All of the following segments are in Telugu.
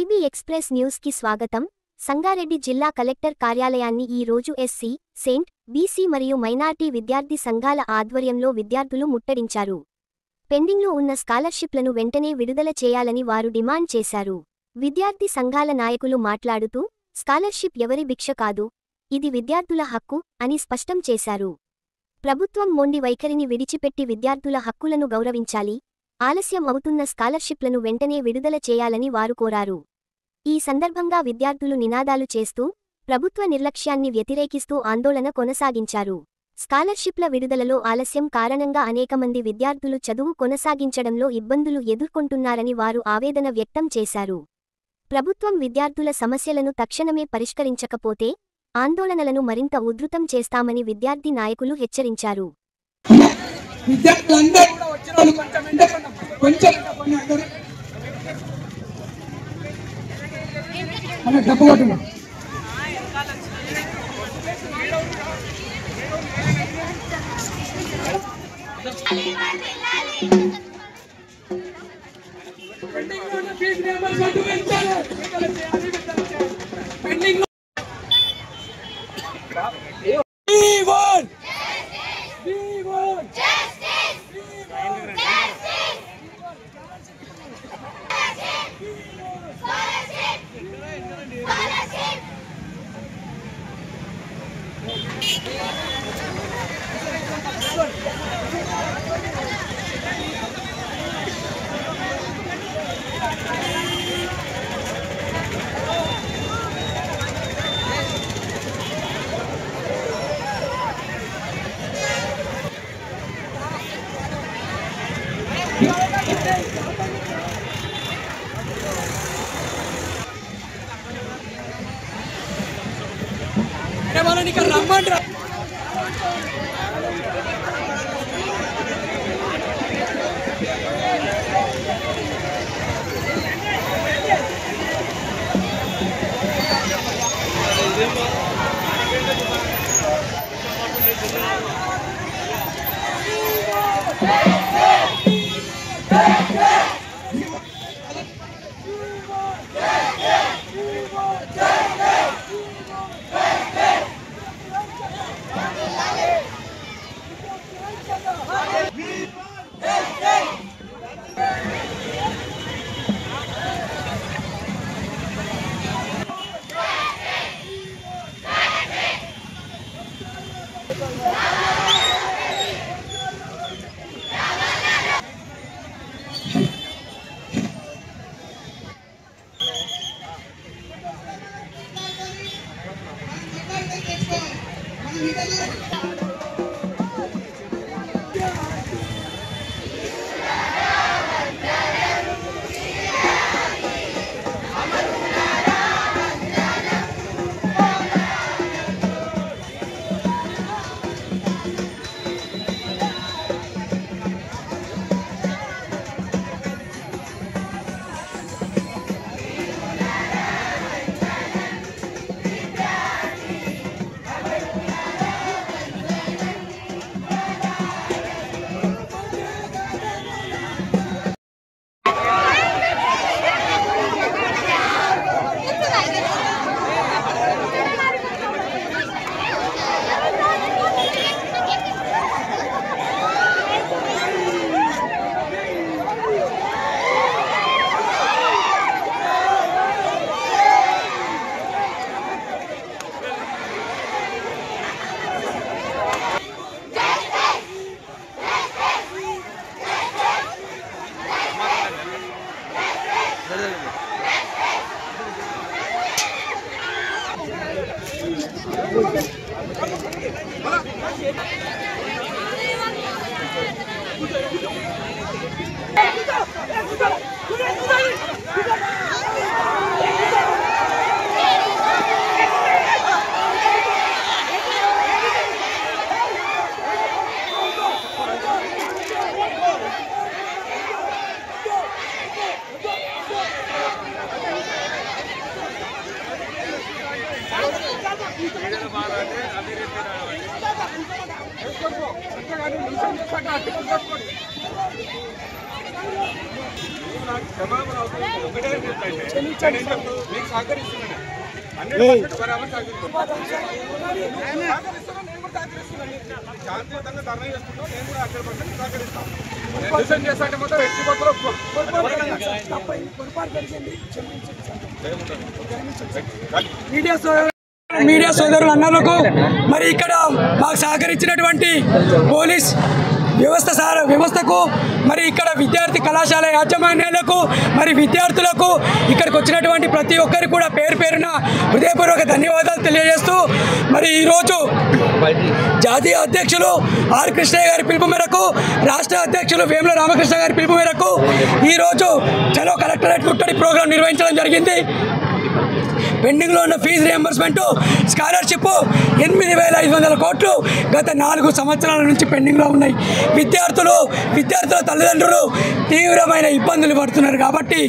ఐబీ ఎక్స్ప్రెస్ న్యూస్ కి స్వాగతం. సంగారెడ్డి జిల్లా కలెక్టర్ కార్యాలయాన్ని ఈ రోజు ఎస్సీ, సెయింట్, బీసీ మరియు మైనార్టీ విద్యార్థి సంఘాల ఆధ్వర్యంలో విద్యార్థులు ముట్టడించారు. పెండింగ్లో ఉన్న స్కాలర్షిప్లను వెంటనే విడుదల చేయాలని వారు డిమాండ్ చేశారు. విద్యార్థి సంఘాల నాయకులు మాట్లాడుతూ, స్కాలర్షిప్ ఎవరి భిక్ష కాదు, ఇది విద్యార్థుల హక్కు అని స్పష్టం చేశారు. ప్రభుత్వం మొండి వైఖరిని విడిచిపెట్టి విద్యార్థుల హక్కులను గౌరవించాలి, ఆలస్యం అవుతున్న స్కాలర్షిప్లను వెంటనే విడుదల చేయాలని వారు కోరారు. ఈ సందర్భంగా విద్యార్థులు నినాదాలు చేస్తూ, ప్రభుత్వ నిర్లక్ష్యాన్ని వ్యతిరేకిస్తూ ఆందోళన కొనసాగించారు. స్కాలర్షిప్ల విడుదలలో ఆలస్యం కారణంగా అనేకమంది విద్యార్థులు చదువు కొనసాగించడంలో ఇబ్బందులు ఎదుర్కొంటున్నారని వారు ఆవేదన వ్యక్తం చేశారు. ప్రభుత్వం విద్యార్థుల సమస్యలను తక్షణమే పరిష్కరించకపోతే ఆందోళనలను మరింత ఉధృతం చేస్తామని విద్యార్థి నాయకులు హెచ్చరించారు. మీడియా సోదరులు అన్నలకు మరి ఇక్కడ మాకు సహకరించినటువంటి పోలీస్ వ్యవస్థకు మరి ఇక్కడ విద్యార్థి కళాశాల యాజమాన్యాలకు మరి విద్యార్థులకు ఇక్కడికి వచ్చినటువంటి ప్రతి ఒక్కరికి కూడా పేరు పేరున హృదయపూర్వక ధన్యవాదాలు తెలియజేస్తూ మరి ఈరోజు జాతీయ అధ్యక్షులు ఆర్ కృష్ణయ్య గారి పిలుపు మేరకు రాష్ట్ర అధ్యక్షులు వేముల రామకృష్ణ గారి పిలుపు మేరకు ఈరోజు చలో కలెక్టరేట్ ముట్టడి ప్రోగ్రాం నిర్వహించడం జరిగింది. పెండింగ్లో ఉన్న ఫీజు రియంబర్స్మెంట్ స్కాలర్షిప్ 8,500 కోట్లు గత 4 సంవత్సరాల నుంచి పెండింగ్లో ఉన్నాయి. విద్యార్థుల తల్లిదండ్రులు తీవ్రమైన ఇబ్బందులు పడుతున్నారు. కాబట్టి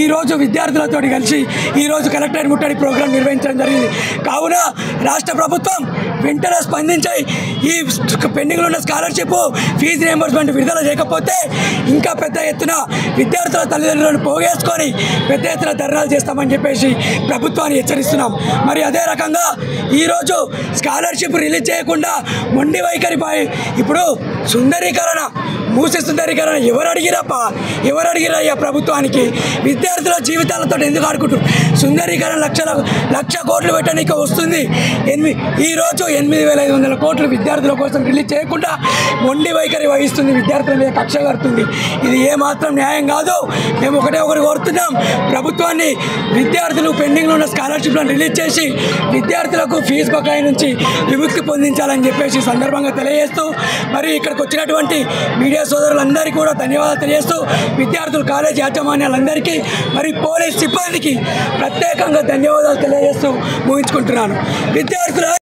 ఈరోజు విద్యార్థులతో కలిసి ఈరోజు కలెక్టరేట్ ముట్టడి ప్రోగ్రాం నిర్వహించడం జరిగింది. కావున రాష్ట్ర ప్రభుత్వం వెంటనే స్పందించి ఈ పెండింగ్లో ఉన్న స్కాలర్షిప్ ఫీజు రియంబర్స్మెంట్ విడుదల చేయకపోతే ఇంకా పెద్ద ఎత్తున విద్యార్థుల తల్లిదండ్రులను పోగేసుకొని పెద్ద ఎత్తున ధర్నాలు చేస్తామని చెప్పేసి ప్రభుత్వాన్ని హెచ్చరిస్తున్నాం. మరి అదే రకంగా ఈరోజు స్కాలర్షిప్ రిలీజ్ చేయకుండా మొండి వైఖరిపై ఇప్పుడు మూసి సుందరీకరణ ఎవరు అడిగిరయ్యా ప్రభుత్వానికి? విద్యార్థుల జీవితాలతో ఎందుకు ఆడుకుంటారు? సుందరీకరణ లక్ష కోట్లు పెట్టడానికి వస్తుంది. ఈరోజు 8,500 కోట్లు విద్యార్థుల కోసం రిలీజ్ చేయకుండా మొండి వైఖరి వహిస్తుంది, విద్యార్థుల మీద కక్ష కడుతుంది. ఇది ఏమాత్రం న్యాయం కాదు. మేము ఒకటి కోరుతున్నాం, ప్రభుత్వాన్ని విద్యార్థులు పెండింగ్లో ఉన్న స్కాలర్షిప్లను రిలీజ్ చేసి విద్యార్థులకు ఫీజు బకాయి నుంచి విముక్తి పొందించాలని చెప్పేసి సందర్భంగా తెలియజేస్తూ మరి ఇక్కడికి వచ్చినటువంటి మీడియా సోదరులందరికీ కూడా ధన్యవాదాలు తెలియజేస్తూ విద్యార్థులు కాలేజీ యాజమాన్యాలందరికీ మరి పోలీస్ సిబ్బందికి ప్రత్యేకంగా ధన్యవాదాలు తెలియజేస్తూ ముగించుకుంటున్నాను. విద్యార్థుల